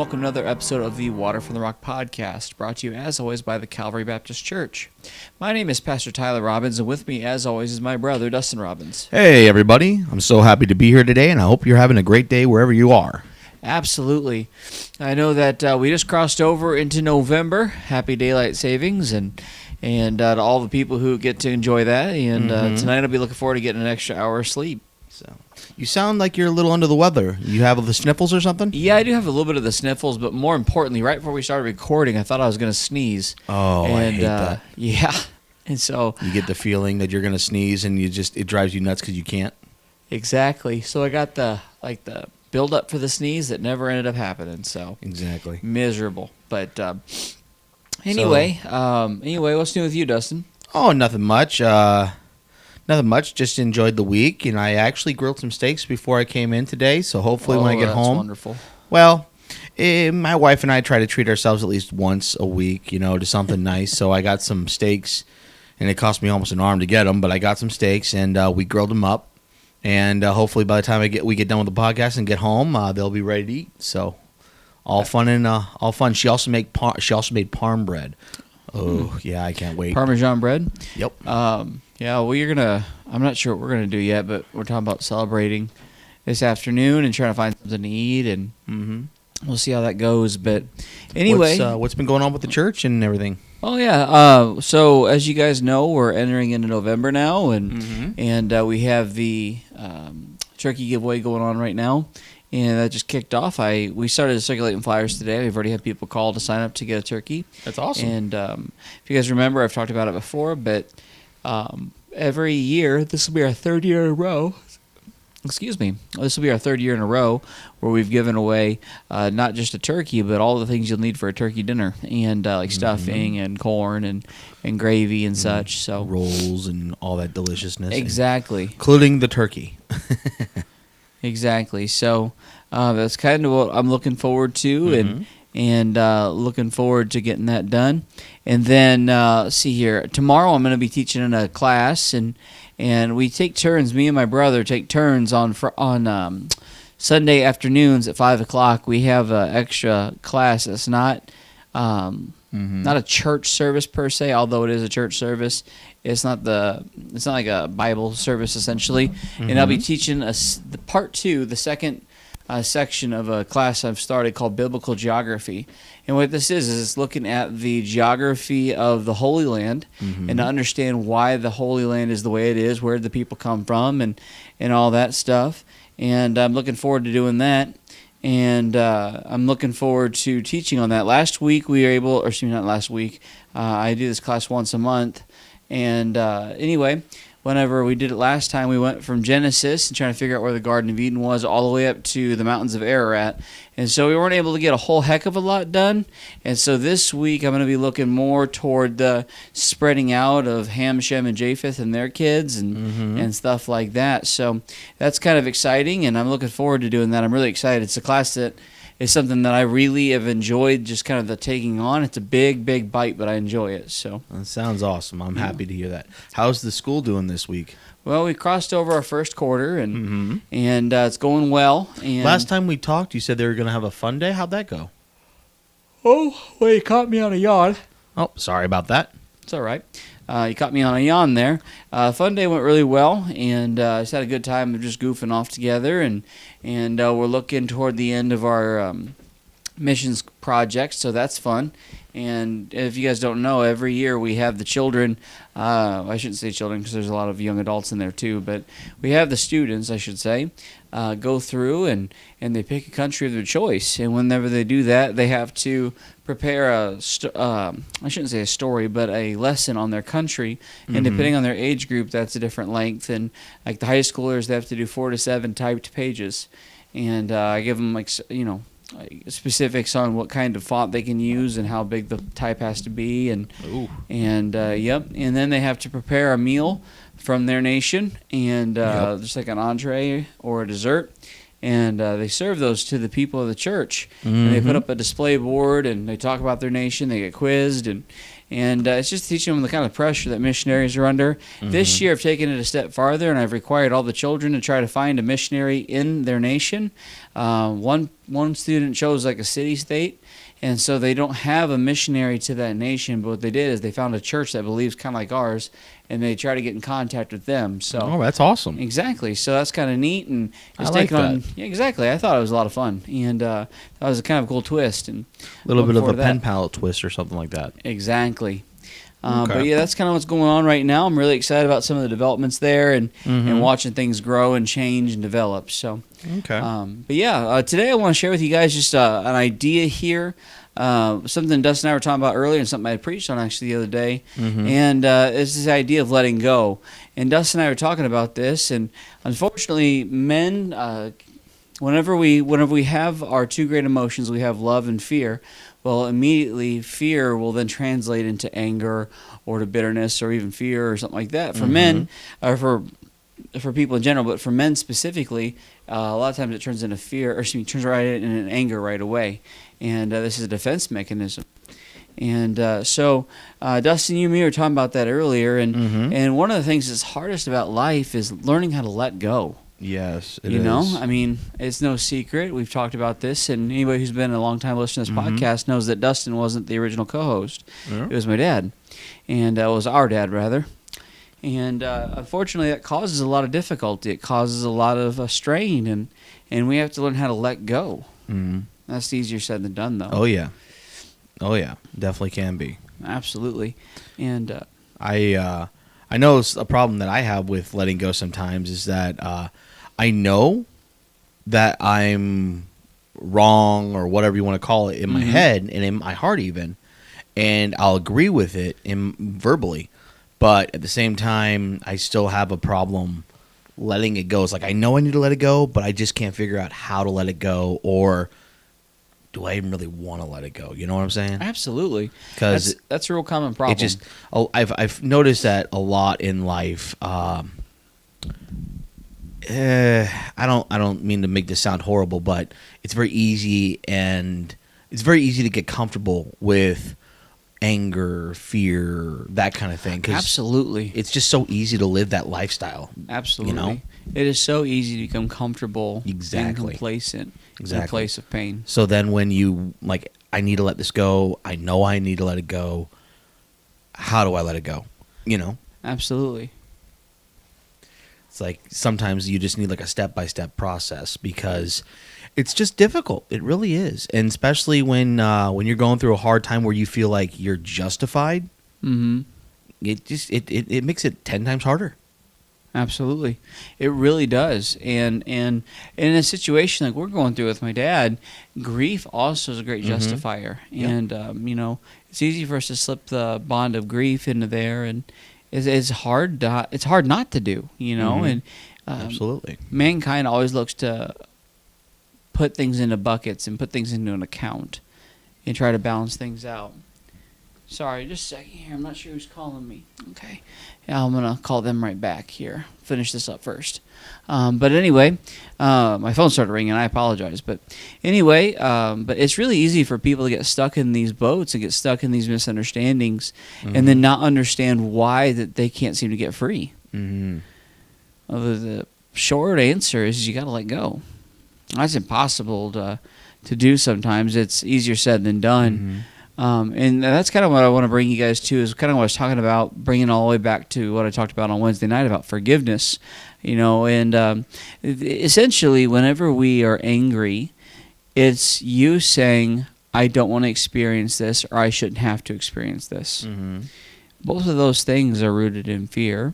welcome to another episode of the Water from the Rock podcast, brought to you as always by the Calvary Baptist Church. My name is Pastor Tyler Robbins, and with me as always is my brother Dustin Robbins. Hey everybody, I'm so happy to be here today, and I hope you're having a great day wherever you are. Absolutely. I know that we just crossed over into November. Happy Daylight Savings, and to all the people who get to enjoy that. And tonight I'll be looking forward to getting an extra hour of sleep. So, you sound like you're a little under the weather. You have the sniffles or something? Yeah, I do have a little bit of the sniffles, but more importantly, right before we started recording, I thought I was going to sneeze. Oh, I hate that. Yeah, and so you get the feeling that you're going to sneeze, and it drives you nuts because you can't. Exactly. So I got the build up for the sneeze that never ended up happening. So exactly miserable. But anyway, what's new with you, Dustin? Oh, nothing much. Nothing much. Just enjoyed the week, and I actually grilled some steaks before I came in today. So hopefully, when I get home, wonderful. Well, my wife and I try to treat ourselves at least once a week, to something nice. So I got some steaks, and it cost me almost an arm to get them, but I got some steaks, and we grilled them up. And hopefully, by the time we get done with the podcast and get home, they'll be ready to eat. So, all fun and all fun. She also made parm bread. Oh yeah, I can't wait. Parmesan bread. Yep. Yeah. Well, I'm not sure what we're gonna do yet, but we're talking about celebrating this afternoon and trying to find something to eat, and we'll see how that goes. But anyway, what's been going on with the church and everything? Oh yeah. So as you guys know, we're entering into November now, and we have the turkey giveaway going on right now, and that just kicked off. We started circulating flyers today. We've already had people call to sign up to get a turkey. That's awesome. And if you guys remember, I've talked about it before, but every year, this will be our third year in a row. Excuse me. This will be our third year in a row where we've given away not just a turkey, but all the things you'll need for a turkey dinner, and like stuffing and corn and gravy and such. So rolls and all that deliciousness. Exactly. Including the turkey. Exactly. So that's kind of what I'm looking forward to, and looking forward to getting that done. And then see here, tomorrow I'm going to be teaching in a class, and we take turns. Me and my brother take turns on Sunday afternoons at 5:00. We have an extra class that's not a church service per se, although it is a church service. It's not like a Bible service essentially. And I'll be teaching the part 2, the second section of a class I've started called Biblical Geography. And what this is it's looking at the geography of the Holy Land and to understand why the Holy Land is the way it is, where the people come from, and all that stuff. And I'm looking forward to doing that. And I'm looking forward to teaching on that. Last week we were able, or excuse me, not last week, I do this class once a month. And anyway, whenever we did it last time, we went from Genesis and trying to figure out where the Garden of Eden was all the way up to the mountains of Ararat. And so we weren't able to get a whole heck of a lot done. And so this week I'm going to be looking more toward the spreading out of Ham, Shem, and Japheth and their kids and stuff like that. So that's kind of exciting, and I'm looking forward to doing that. I'm really excited. It's a class that is something that I really have enjoyed, just kind of the taking on. It's a big, big bite, but I enjoy it. So that sounds awesome. I'm happy to hear that. How's the school doing this week? Well, we crossed over our first quarter, and it's going well. And last time we talked, you said they were going to have a fun day. How'd that go? Oh, well, you caught me on a yawn. Oh, sorry about that. It's all right. You caught me on a yawn there. Fun day went really well, and just had a good time of just goofing off together, and we're looking toward the end of our missions project, so that's fun. And if you guys don't know, every year we have the children, I shouldn't say children because there's a lot of young adults in there too, but we have the students, I should say, go through and they pick a country of their choice. And whenever they do that, they have to prepare I shouldn't say a story, but a lesson on their country. And depending on their age group, that's a different length. And like the high schoolers, they have to do 4 to 7 typed pages. And I give them specifics on what kind of font they can use and how big the type has to be, and then they have to prepare a meal from their nation, and just like an entree or a dessert, and they serve those to the people of the church. And they put up a display board, and they talk about their nation. They get quizzed, And it's just teaching them the kind of pressure that missionaries are under. This year, I've taken it a step farther, and I've required all the children to try to find a missionary in their nation. One student chose like a city-state, and so they don't have a missionary to that nation. But what they did is they found a church that believes kind of like ours, and they try to get in contact with them. So Oh, that's awesome. exactly. So that's kind of neat, and it's I like taken on. that. Yeah, exactly. I thought it was a lot of fun, and that was a kind of cool twist. And A little looking bit of a forward to pen that. pal twist or something like that. Exactly. Okay. But yeah, that's kind of what's going on right now. I'm really excited about some of the developments there, and watching things grow and change and develop. So. Okay. But yeah, today I want to share with you guys just an idea here, something Dustin and I were talking about earlier, and something I preached on actually the other day, and it's this idea of letting go. And Dustin and I were talking about this, and unfortunately, men, whenever we have our two great emotions, we have love and fear. Well, immediately fear will then translate into anger or to bitterness or even fear or something like that. For men, or for people in general, but for men specifically, a lot of times it turns into fear, or excuse me, turns right into an anger right away, and this is a defense mechanism. And so, Dustin, you and me were talking about that earlier, and one of the things that's hardest about life is learning how to let go. Yes, it You know, is. I mean, it's no secret. We've talked about this, and anybody who's been a long time listener to this podcast knows that Dustin wasn't the original co-host. Yeah. It was my dad, and it was our dad, rather. And unfortunately, that causes a lot of difficulty. It causes a lot of strain, and we have to learn how to let go. Mhm. That's easier said than done, though. Oh yeah, definitely can be. Absolutely. And I know it's a problem that I have with letting go sometimes is that I know that I'm wrong or whatever you want to call it in my head and in my heart even, and I'll agree with it verbally, but at the same time I still have a problem letting it go. It's like I know I need to let it go, but I just can't figure out how to let it go, or do I even really want to let it go? You know what I'm saying? absolutely. 'Cause that's a real common problem. It just I've noticed that a lot in life. I don't mean to make this sound horrible, but it's very easy to get comfortable with anger, fear, that kind of thing. 'Cause Absolutely. it's just so easy to live that lifestyle. Absolutely. You know? It is so easy to become comfortable Exactly. and complacent in a Exactly. place of pain. So then when you like, I need to let this go. I know I need to let it go. How do I let it go? You know. Absolutely. It's like sometimes you just need like a step-by-step process because it's just difficult. It really is, and especially when you're going through a hard time where you feel like you're justified. Mm-hmm. It makes it 10 times harder. Absolutely. It really does. And in a situation like we're going through with my dad, grief also is a great justifier. Yep. And, it's easy for us to slip the bond of grief into there. And it's hard not to do, And Absolutely. mankind always looks to put things into buckets and put things into an account and try to balance things out. Sorry, just a second here. I'm not sure who's calling me. Okay. Yeah, I'm going to call them right back here. Finish this up first. But anyway, my phone started ringing. I apologize. But anyway, but it's really easy for people to get stuck in these boats and get stuck in these misunderstandings and then not understand why that they can't seem to get free. Mm-hmm. The short answer is you got to let go. That's impossible to do sometimes. It's easier said than done. And that's kind of what I want to bring you guys to, is kind of what I was talking about, bringing all the way back to what I talked about on Wednesday night about forgiveness, and essentially whenever we are angry, it's you saying, I don't want to experience this, or I shouldn't have to experience this. Mm-hmm. Both of those things are rooted in fear.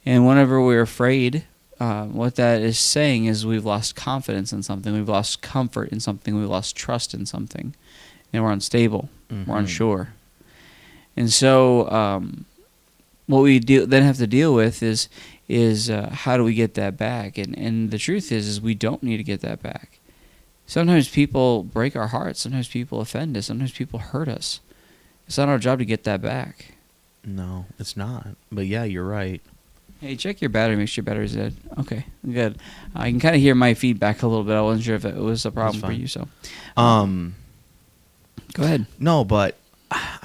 And whenever we're afraid, what that is saying is we've lost confidence in something, we've lost comfort in something, we've lost trust in something, and we're unstable, we're unsure. And so what we then have to deal with is how do we get that back? And the truth is we don't need to get that back. Sometimes people break our hearts, sometimes people offend us, sometimes people hurt us. It's not our job to get that back. No, it's not. But yeah, you're right. Hey, check your battery. Make sure your battery's dead. Okay, good. I can kind of hear my feedback a little bit. I wasn't sure if it was a problem for fine. you. So, go ahead. No, but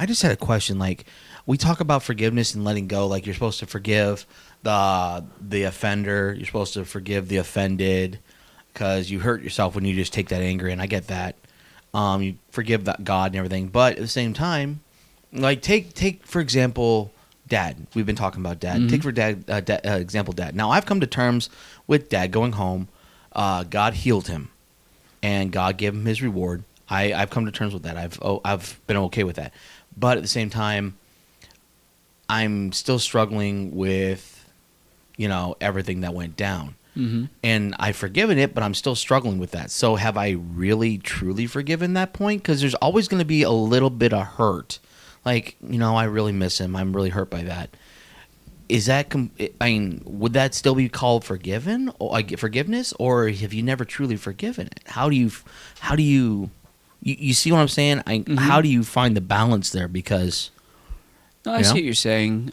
I just had a question. Like, we talk about forgiveness and letting go. Like, you're supposed to forgive the offender. You're supposed to forgive the offended because you hurt yourself when you just take that anger in. I get that. You forgive that God and everything, but at the same time, like take for example, Dad. We've been talking about Dad. Mhm. Take for example, Dad. Now I've come to terms with Dad going home. God healed him, and God gave him his reward. I've come to terms with that. I've been okay with that, but at the same time, I'm still struggling with, everything that went down. Mm-hmm. And I've forgiven it, but I'm still struggling with that. So have I really, truly forgiven that point? Because there's always going to be a little bit of hurt. Like, I really miss him. I'm really hurt by that. Is that, would that still be called forgiven, or forgiveness, or have you never truly forgiven it? How do you see what I'm saying? Mm-hmm. How do you find the balance there? Because, No, I see what you're saying.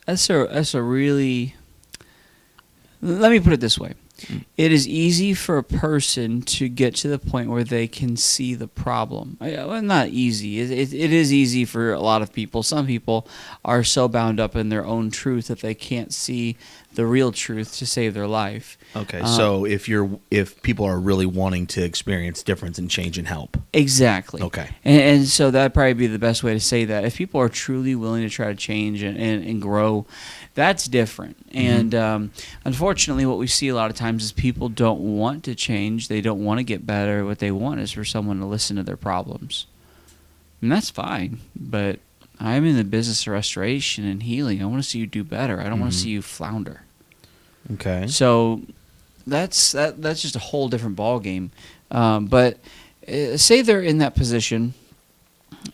That's a really. Let me put it this way. It is easy for a person to get to the point where they can see the problem. Well, not easy. It is easy for a lot of people. Some people are so bound up in their own truth that they can't see the real truth to save their life. okay, so if people are really wanting to experience difference and change and help. Exactly. Okay. And so that'd probably be the best way to say that. If people are truly willing to try to change and grow, that's different. Mm-hmm. And unfortunately, what we see a lot of times is people don't want to change. They don't want to get better. What they want is for someone to listen to their problems. And that's fine. But I'm in the business of restoration and healing. I want to see you do better. I don't want to see you flounder. Okay. So that's just a whole different ballgame. But say they're in that position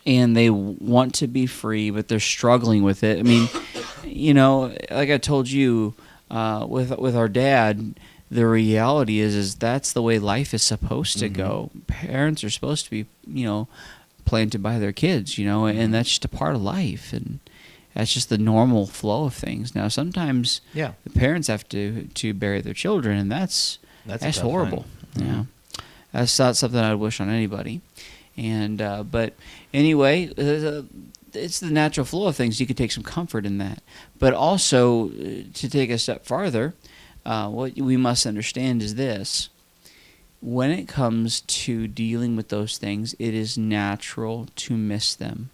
and they want to be free, but they're struggling with it. I mean, like I told you, with our dad, the reality is that's the way life is supposed to go. Parents are supposed to be, planted by their kids, and that's just a part of life, and that's just the normal flow of things. Now, sometimes the parents have to bury their children, and that's horrible. Yeah, that's not something I'd wish on anybody. And but anyway, it's the natural flow of things. You could take some comfort in that, but also to take a step farther, what we must understand is this: when it comes to dealing with those things, it is natural to miss them.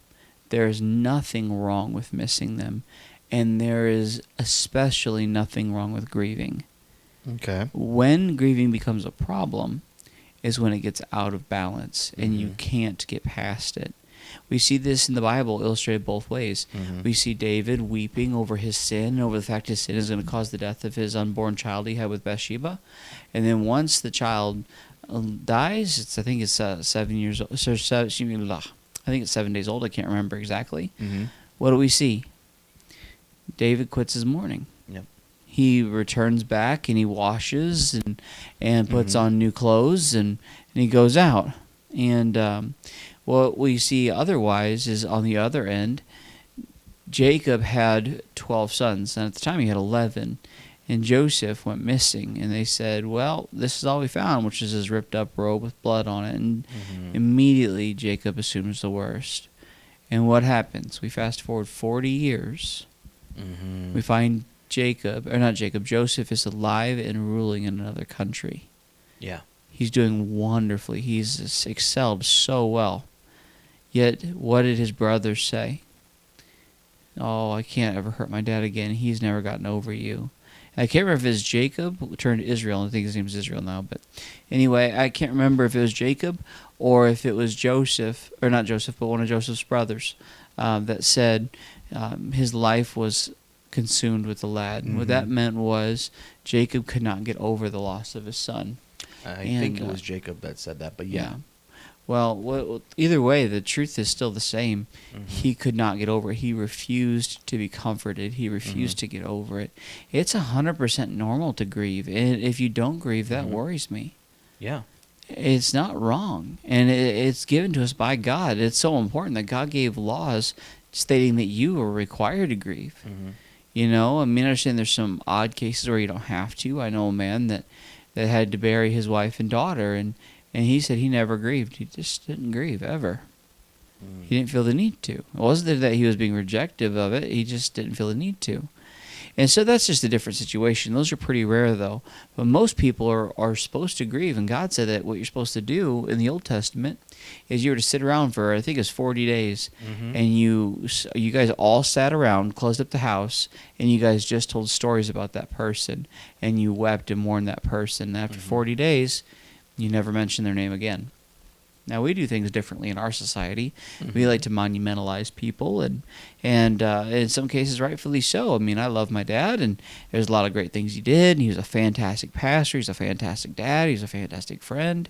There is nothing wrong with missing them, and there is especially nothing wrong with grieving. Okay. When grieving becomes a problem is when it gets out of balance and you can't get past it. We see this in the Bible illustrated both ways. We see David weeping over his sin, over the fact his sin is going to cause the death of his unborn child he had with Bathsheba. And then once the child dies, I think it's 7 years old. I think it's 7 days old. I can't remember exactly. What do we see? David quits his mourning. Yep. He returns back and he washes and puts on new clothes and he goes out. And what we see otherwise is on the other end, Jacob had 12 sons, and at the time he had 11. And Joseph went missing, and they said, well, this is all we found, which is his ripped up robe with blood on it. And immediately Jacob assumes the worst. And what happens? We fast forward 40 years. We find Joseph is alive and ruling in another country. Yeah. He's doing wonderfully. He's excelled so well. Yet, what did his brothers say? Oh, I can't ever hurt my dad again. He's never gotten over you. I can't remember if it's Jacob who turned to Israel. I think his name is Israel now. But anyway, I can't remember if it was Jacob or if it was Joseph, or not Joseph, but one of Joseph's brothers that said his life was consumed with the lad. And what that meant was Jacob could not get over the loss of his son. I think it was Jacob that said that, but yeah. Well, either way, the truth is still the same. He could not get over it. He refused to be comforted. He refused to get over it. It's 100% normal to grieve. And if you don't grieve, that worries me. Yeah. It's not wrong. And it's given to us by God. It's so important that God gave laws stating that you are required to grieve. I understand there's some odd cases where you don't have to. I know a man that had to bury his wife and daughter, and he said he never grieved. He just didn't grieve ever. He didn't feel the need to. It wasn't that he was being rejective of it. He just didn't feel the need to. And so that's just a different situation. Those are pretty rare, though. But most people are supposed to grieve. And God said that what you're supposed to do in the Old Testament is you were to sit around for, I think it's 40 days. Mm-hmm. And you guys all sat around, closed up the house, and you guys just told stories about that person. And you wept and mourned that person. And after 40 days, you never mentioned their name again. Now, we do things differently in our society. We like to monumentalize people, and in some cases, rightfully so. I mean, I love my dad, and there's a lot of great things he did, and he was a fantastic pastor. He's a fantastic dad. He's a fantastic friend.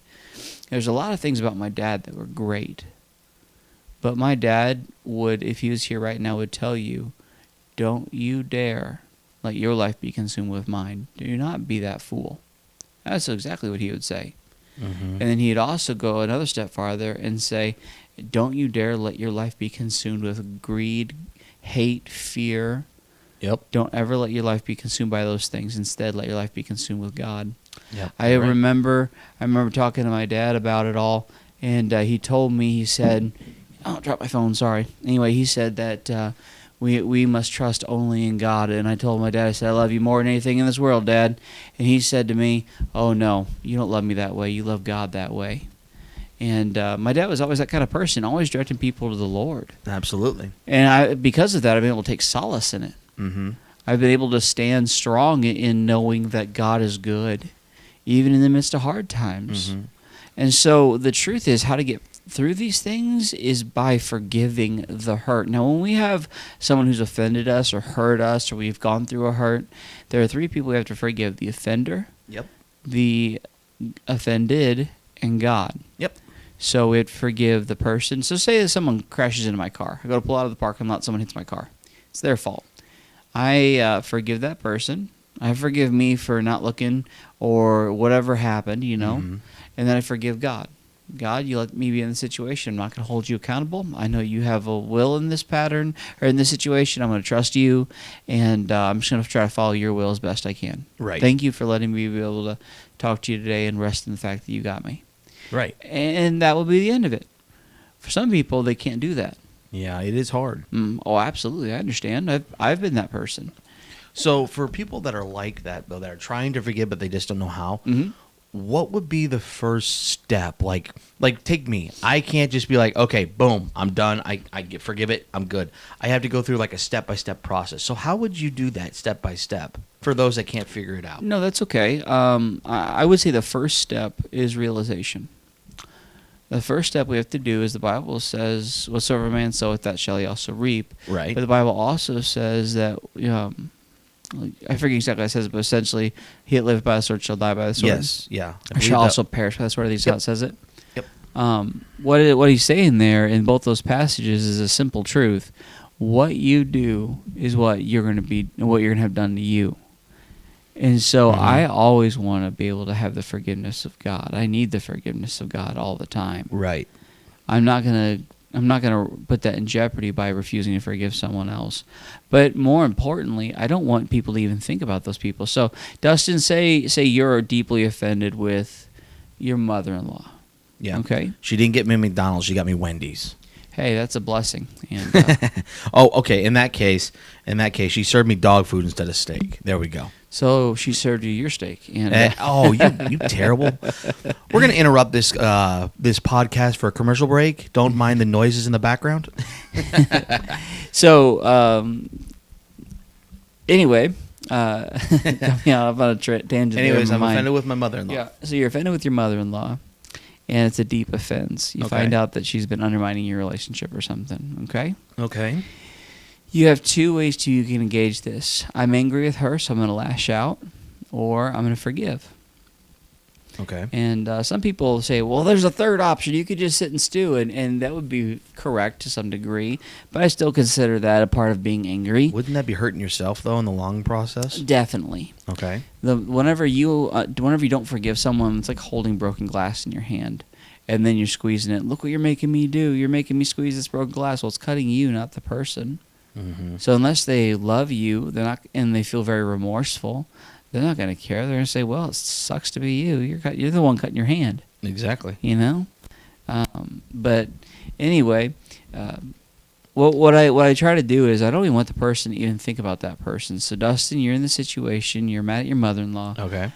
There's a lot of things about my dad that were great. But my dad would, if he was here right now, would tell you, don't you dare let your life be consumed with mine. Do not be that fool. That's exactly what he would say. Mm-hmm. And then he'd also go another step farther and say, don't you dare let your life be consumed with greed, hate, fear. Yep. Don't ever let your life be consumed by those things. Instead, let your life be consumed with God. Yep. I remember talking to my dad about it all, and he told me, he said, oh, drop my phone, sorry. Anyway, he said that we must trust only in God. And I told my dad, I said, I love you more than anything in this world, Dad. And he said to me, oh, no, you don't love me that way. You love God that way. And my dad was always that kind of person, always directing people to the Lord. Absolutely. And because of that, I've been able to take solace in it. Mm-hmm. I've been able to stand strong in knowing that God is good, even in the midst of hard times. Mm-hmm. And so the truth is, how to get through these things is by forgiving the hurt. Now, when we have someone who's offended us or hurt us, or we've gone through a hurt, there are three people we have to forgive: the offender, Yep. the offended, and God. Yep. So we'd forgive the person. So say that someone crashes into my car. I go to pull out of the parking lot, someone hits my car. It's their fault. I forgive that person. I forgive me for not looking or whatever happened, Mm-hmm. And then I forgive God. God, you let me be in the situation. I'm not going to hold you accountable. I know you have a will in this pattern or in this situation. I'm going to trust you, and I'm just going to try to follow your will as best I can. Right. Thank you for letting me be able to talk to you today and rest in the fact that you got me. Right. And that will be the end of it. For some people, they can't do that. Yeah, it is hard. Oh, absolutely. I understand. I've been that person. So for people that are like that, though, that are trying to forgive but they just don't know how, Mm-hmm. what would be the first step? Like take me. I can't just be like, okay, boom, I'm done. I forgive it. I'm good. I have to go through like a step-by-step process. So how would you do that step by step for those that can't figure it out? No, that's okay. I would say the first step is realization. The first step we have to do is the Bible says, whatsoever a man soweth, that shall he also reap. Right. But the Bible also says that, I forget exactly what it says, but essentially, he that liveth by the sword shall die by the sword. Yes. Yeah. I Or believe shall that- also perish by the sword. I think that's how it says it. Yep. What he's saying there in both those passages is a simple truth. What you do is what you're going to have done to you. And so I always want to be able to have the forgiveness of God. I need the forgiveness of God all the time. Right. I'm not going to put that in jeopardy by refusing to forgive someone else. But more importantly, I don't want people to even think about those people. So, Dustin, say you're deeply offended with your mother-in-law. Yeah. Okay. She didn't get me McDonald's. She got me Wendy's. Hey, that's a blessing. And Oh, okay. In that case, she served me dog food instead of steak. There we go. so she served you your steak. And You terrible. We're gonna interrupt this podcast for a commercial break. Don't mind the noises in the background. so anyway, yeah, I'm on a tangent. there in Anyways, my I'm mind. offended with my mother-in-law. Yeah. So you're offended with your mother-in-law, and it's a deep offense. You Okay. find out that she's been undermining your relationship or something. Okay. Okay. You have two ways you can engage this. I'm angry with her, so I'm going to lash out, or I'm going to forgive. Okay. And some people say, well, there's a third option. You could just sit and stew, and that would be correct to some degree, but I still consider that a part of being angry. Wouldn't that be hurting yourself though in the long process? Definitely. Okay. Whenever you don't forgive someone, it's like holding broken glass in your hand, and then you're squeezing it. Look what you're making me do. You're making me squeeze this broken glass. Well, it's cutting you, not the person. Mm-hmm. So unless they love you, they're not, and they feel very remorseful, they're not going to care. They're going to say, "Well, it sucks to be you. You're the one cutting your hand." Exactly. But anyway, What I try to do is I don't even want the person to even think about that person. So Dustin, you're in the situation. You're mad at your mother-in-law. Okay.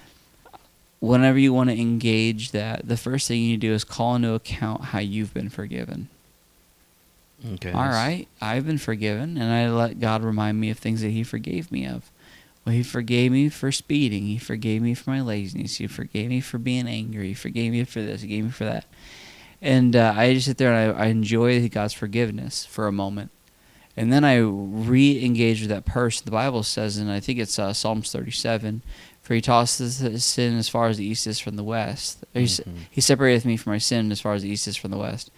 Whenever you want to engage that, the first thing you do is call into account how you've been forgiven. Okay. All right, I've been forgiven, and I let God remind me of things that He forgave me of. Well, He forgave me for speeding. He forgave me for my laziness. He forgave me for being angry. He forgave me for this. He gave me for that. And I just sit there and I enjoy God's forgiveness for a moment. And then I re-engage with that person. The Bible says, and I think it's Psalms 37, for He tosses his sin as far as the east is from the west. He separateth me from my sin as far as the east is from the west.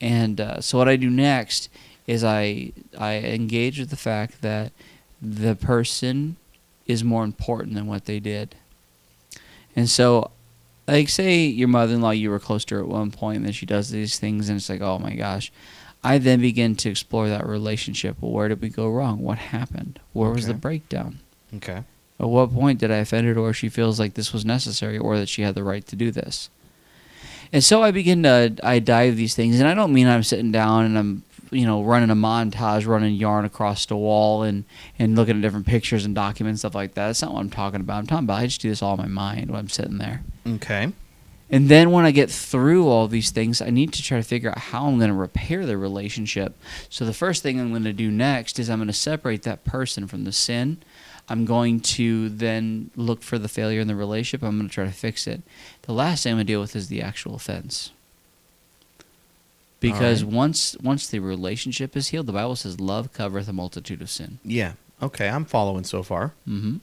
And so what I do next is I engage with the fact that the person is more important than what they did. And so, like, say your mother-in-law, you were close to her at one point, and then she does these things, and it's like, oh my gosh. I then begin to explore that relationship. Well, where did we go wrong? What happened? Where was the breakdown? Okay. At what point did I offend her, or she feels like this was necessary, or that she had the right to do this? And so I dive these things, and I don't mean I'm sitting down and I'm, running a montage, running yarn across the wall and looking at different pictures and documents, stuff like that. That's not what I'm talking about. I'm talking about I just do this all in my mind when I'm sitting there. Okay. And then when I get through all these things, I need to try to figure out how I'm going to repair the relationship. So the first thing I'm going to do next is I'm going to separate that person from the sin. I'm going to then look for the failure in the relationship. I'm going to try to fix it. The last thing I'm going to deal with is the actual offense. Because once the relationship is healed, the Bible says love covereth a multitude of sin. Yeah. Okay, I'm following so far. Mm-hmm.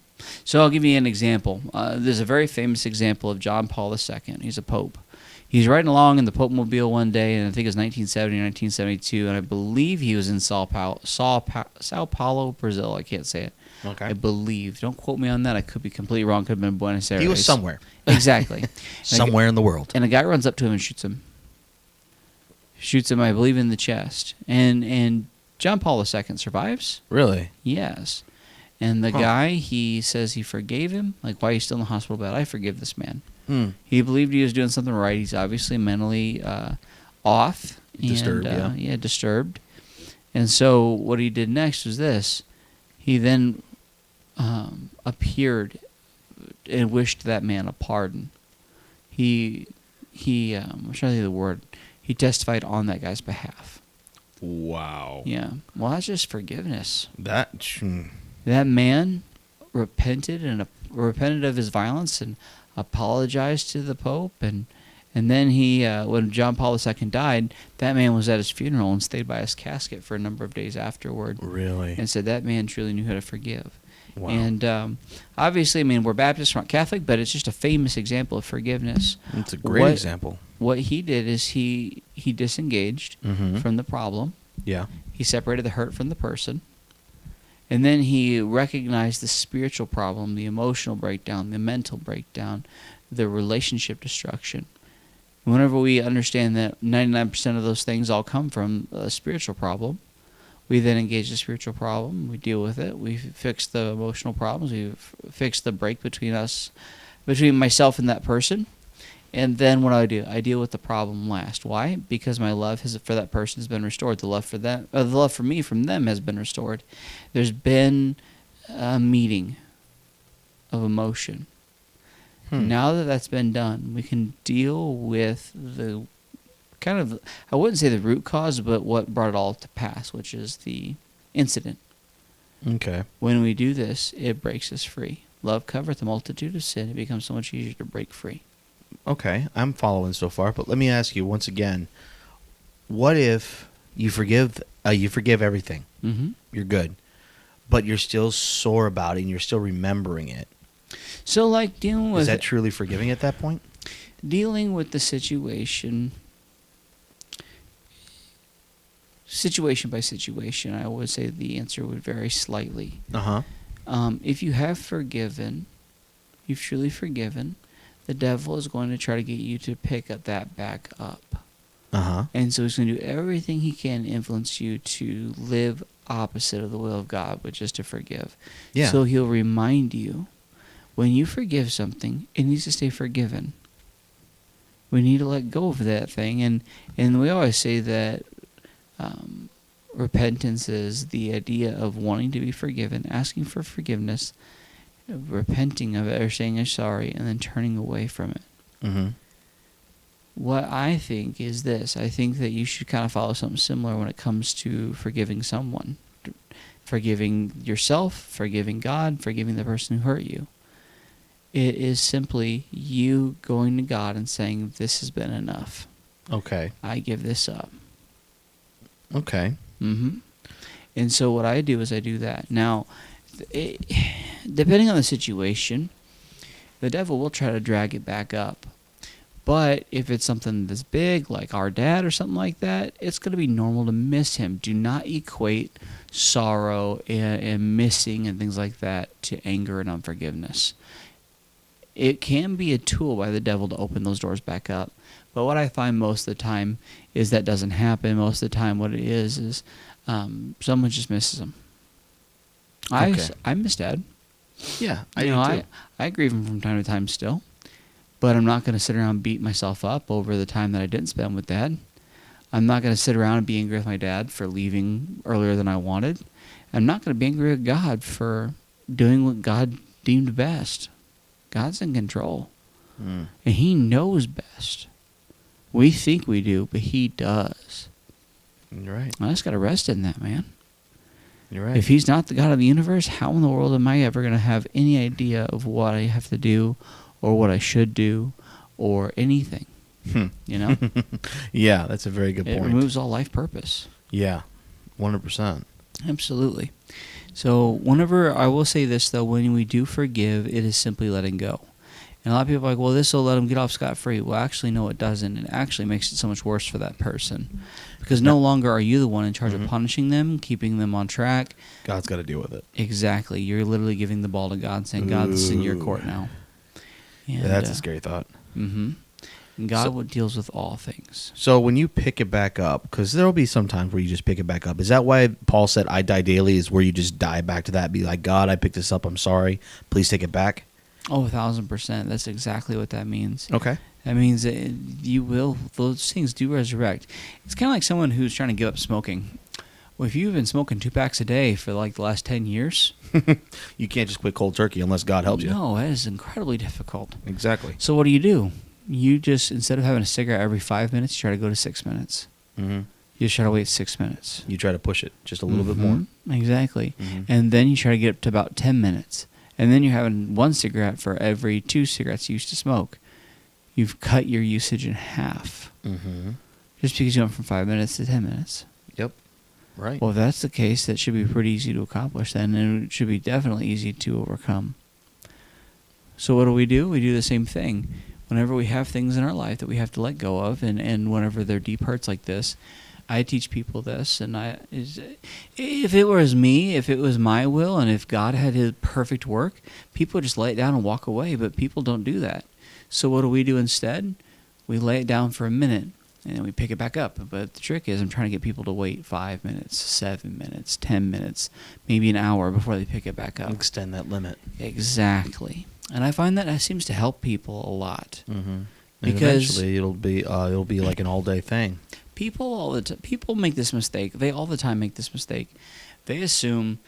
So I'll give you an example. There's a very famous example of John Paul II. He's a pope. He's riding along in the Pope Mobile one day, and I think it was 1970 or 1972, and I believe he was in Sao Paulo, Brazil. I can't say it. Okay. I believe. Don't quote me on that. I could be completely wrong. Could have been Buenos Aires. He was somewhere. Exactly. Somewhere in the world. And a guy runs up to him and shoots him. Shoots him, I believe, in the chest. And John Paul II survives. Really? Yes. And the guy, he says he forgave him. Like, why are you still in the hospital bed? I forgive this man. He believed he was doing something right. He's obviously mentally off. Disturbed, Yeah, disturbed. And so what he did next was this. He then appeared and wished that man a pardon. I'm trying to think of the word. He testified on that guy's behalf. Wow. Yeah. Well, that's just forgiveness. That man repented of his violence and apologized to the Pope, and then he, when John Paul II died, that man was at his funeral and stayed by his casket for a number of days afterward. Really? And said that man truly knew how to forgive. Wow. And obviously, I mean, we're Baptist, we're not Catholic, but it's just a famous example of forgiveness. It's a great example. What he did is he disengaged from the problem. Yeah. He separated the hurt from the person. And then he recognized the spiritual problem, the emotional breakdown, the mental breakdown, the relationship destruction. Whenever we understand that 99% of those things all come from a spiritual problem, we then engage the spiritual problem, we deal with it, we fix the emotional problems, we fix the break between myself and that person. And then what do? I deal with the problem last. Why? Because my love for that person has been restored. The love for them, the love for me from them has been restored. There's been a meeting of emotion. Now that that's been done, we can deal with the kind of, I wouldn't say the root cause, but what brought it all to pass, which is the incident. Okay. When we do this, it breaks us free. Love covereth a multitude of sin. It becomes so much easier to break free. Okay, I'm following so far, but let me ask you once again, what if you forgive everything? Mm-hmm. You're good, but you're still sore about it and you're still remembering it. So, like, dealing with... Is that truly forgiving at that point? Dealing with the situation by situation, I would say the answer would vary slightly. If you have forgiven, you've truly forgiven, the devil is going to try to get you to pick that back up. And so he's going to do everything he can to influence you to live opposite of the will of God, which is to forgive. Yeah. So he'll remind you, when you forgive something, it needs to stay forgiven. We need to let go of that thing. And we always say that repentance is the idea of wanting to be forgiven, asking for forgiveness, repenting of it or saying you're sorry, and then turning away from it. Mm-hmm. What I think is this. I think that you should kind of follow something similar when it comes to forgiving someone. Forgiving yourself, forgiving God, forgiving the person who hurt you. It is simply you going to God and saying, this has been enough. Okay. I give this up. Okay. Mm-hmm. And so what I do is I do that. Now, depending on the situation, the devil will try to drag it back up. But if it's something that's big, like our dad or something like that, it's going to be normal to miss him. Do not equate sorrow and missing and things like that to anger and unforgiveness. It can be a tool by the devil to open those doors back up. But what I find most of the time is that doesn't happen. Most of the time what it is someone just misses him. Okay. I miss Dad. Yeah, I do too. I grieve him from time to time still. But I'm not going to sit around and beat myself up over the time that I didn't spend with Dad. I'm not going to sit around and be angry with my dad for leaving earlier than I wanted. I'm not going to be angry with God for doing what God deemed best. God's in control. And He knows best. We think we do, but He does. You're right. I just got to rest in that, man. You're right. If He's not the God of the universe, how in the world am I ever going to have any idea of what I have to do or what I should do or anything? You know? Yeah, that's a very good It point. removes all life purpose. Yeah, 100%. Absolutely. So whenever, I will say this though, when we do forgive, it is simply letting go. And a lot of people are like, well, this will let them get off scot-free. Well, actually, no, it doesn't. It actually makes it so much worse for that person. Because no longer are you the one in charge of punishing them, keeping them on track. God's got to deal with it. Exactly. You're literally giving the ball to God, saying, God, this is in your court now. And, That's a scary thought. Mm-hmm. And God deals with all things. So when you pick it back up, because there will be some times where you just pick it back up. Is that why Paul said, I die daily, is where you just die back to that? Be like, God, I picked this up. I'm sorry. Please take it back. Oh, 1,000%. That's exactly what that means. Okay. That means that those things do resurrect. It's kind of like someone who's trying to give up smoking. Well, if you've been smoking 2 packs a day for like the last 10 years. You can't just quit cold turkey unless God helps you. No, that is incredibly difficult. Exactly. So what do? You just, instead of having a cigarette every 5 minutes, you try to go to 6 minutes. Mm-hmm. You just try to wait 6 minutes. You try to push it just a little bit more. Exactly. Mm-hmm. And then you try to get up to about 10 minutes. And then you're having 1 cigarette for every 2 cigarettes you used to smoke. You've cut your usage in half. Mm-hmm. Just because you went from 5 minutes to 10 minutes. Yep. Right. Well, if that's the case, that should be pretty easy to accomplish then, and it should be definitely easy to overcome. So what do? We do the same thing. Whenever we have things in our life that we have to let go of, and whenever they're deep hurts like this, I teach people this, and if it was me, if it was my will, and if God had His perfect work, people would just lay it down and walk away, but people don't do that. So what do we do instead? We lay it down for a minute, and then we pick it back up. But the trick is I'm trying to get people to wait 5 minutes, 7 minutes, 10 minutes, maybe an hour before they pick it back up. Extend that limit. Exactly. And I find that seems to help people a lot. Mm-hmm. Because eventually it'll be like an all-day thing. People make this mistake. They all the time make this mistake. They assume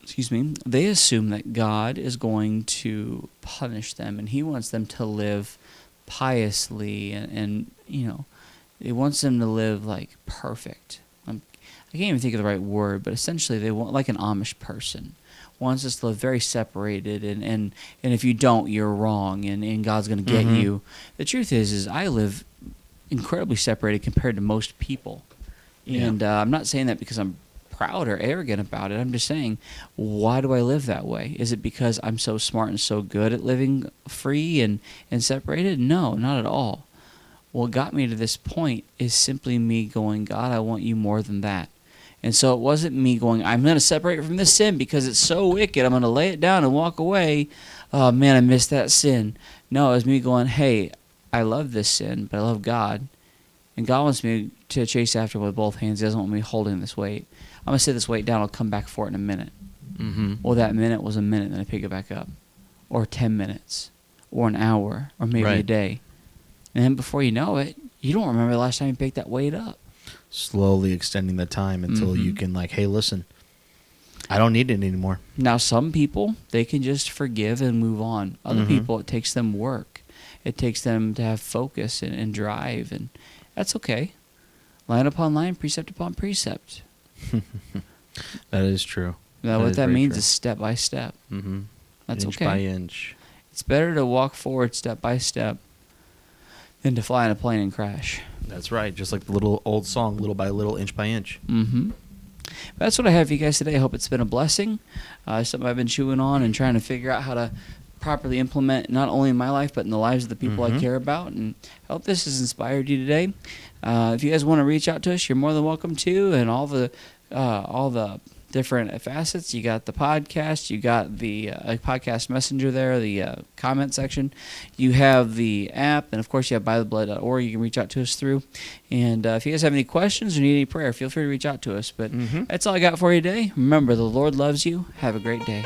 that God is going to punish them, and He wants them to live piously, and you know, He wants them to live like perfect. I can't even think of the right word, but essentially they want, like an Amish person wants us to live very separated, and if you don't, you're wrong, and God's going to get you. The truth is I live incredibly separated compared to most people. And I'm not saying that because I'm proud or arrogant about it. I'm just saying, why do I live that way? Is it because I'm so smart and so good at living free and separated? No, not at all. What got me to this point is simply me going, God, I want you more than that. And so it wasn't me going, I'm going to separate from this sin because it's so wicked. I'm going to lay it down and walk away. Oh, man, I missed that sin. No, it was me going, hey, I love this sin, but I love God. And God wants me to chase after with both hands. He doesn't want me holding this weight. I'm going to set this weight down. I'll come back for it in a minute. Mm-hmm. Well, that minute was a minute, then I pick it back up. Or 10 minutes. Or an hour. Or maybe a day. And then before you know it, you don't remember the last time you picked that weight up. slowly extending the time until you can like, hey, listen, I don't need it anymore. Now, some people, they can just forgive and move on. Other people, it takes them work. It takes them to have focus and drive, and that's okay. Line upon line, precept upon precept. That is true. Now, what that means is step by step. Mm-hmm. That's inch okay. by inch. It's better to walk forward step by step than to fly in a plane and crash. That's right. Just like the little old song, little by little, inch by inch. Mm-hmm. That's what I have for you guys today. I hope it's been a blessing. Something I've been chewing on and trying to figure out how to properly implement not only in my life but in the lives of the people I care about. And I hope this has inspired you today. If you guys want to reach out to us, you're more than welcome to. And all the different facets. You got the podcast. You got the podcast messenger there, the comment section. You have the app. And, of course, you have bytheblood.org you can reach out to us through. And if you guys have any questions or need any prayer, feel free to reach out to us. But that's all I got for you today. Remember, the Lord loves you. Have a great day.